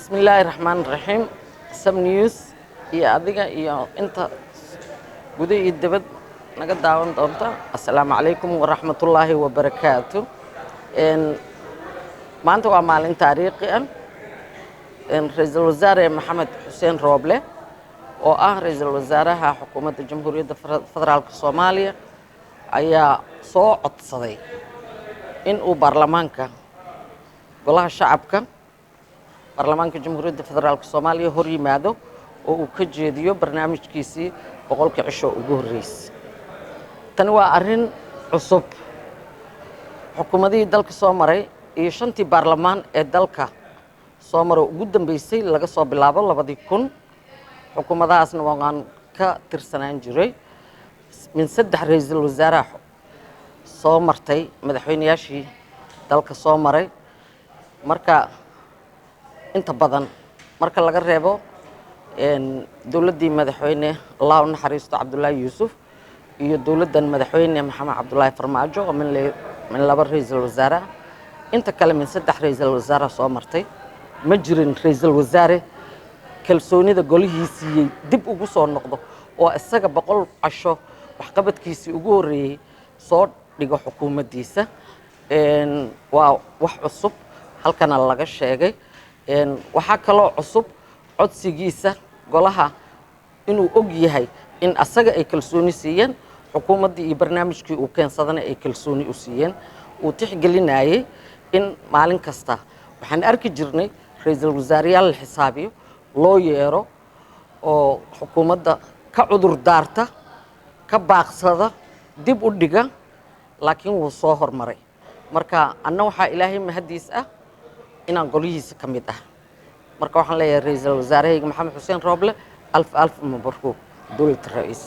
بسم الله الرحمن الرحيم سم نيوز يا أديك يا أنت بدي الدبد نقد داون دونتا السلام عليكم ورحمة الله وبركاته إن ما أنتوا عمالين تاريخيا إن رئيس الوزراء محمد حسين روبلة رئيس الوزراء حكومة الجمهورية الفدرالية الصومالية أي صوت صدي إن برلمانك قلها شعبك برلمانka Jamhuuriyadda Federaalka Soomaaliya hor yimaado oo uu ka jeediyo barnaamijkiisii boqolka cisho ugu horeysay tan waa arin cusub xukuumadii dalka soo maray iyo shantii baarlamaan ee dalka soo maray ugu dambeysay laga soo bilaabo 2000 xukuumadaasna waan ka tirsanaan jiray min saddex ra'iisul wasaare soo martay madaxweynayaashii dalka soo maray marka inta badan marka laga reebo dawladdii madaxweyne Allah u naxariisto Cabdullaahi Yuusuf iyo dawladdan madaxweyne Maxamed Cabdullaahi Farmaajo oo min laba ra'iisul wasaare inta kale min saddex ra'iisul wasaare soo martay ma jirin ra'iisul wasaare kalsoonida golihiisii dib ugu soo noqdo oo isaga boqol casho wax qabadkiisii ugu horeeyay soo dhigo xukuumaddiisa waa wax cusub halkana laga sheegay waxaa kaloo cusub codsigiisa golaha inuu og yahay in asaga ay kalsooni siiyeen xukuumaddii iyo barnaamijkii uu keensadana ay kalsooni u siiyeen uu tixgelinayay in maalin kasta waxaan arki jirnay ra'iisul wasaarayaal la xisaabiyo loo yeero oo xukuumadda ka cudur daarta ka baaqsada dib u dhiga laakiin wuu soo hormaray marka anna waxaa ilaahay mahadiis ah inaan golihiisa ka mid ah marka waxaan leeyahay ra'iisul wasaarahayga maxamed xuseen rooble alf mabruuk dawladda ra'iis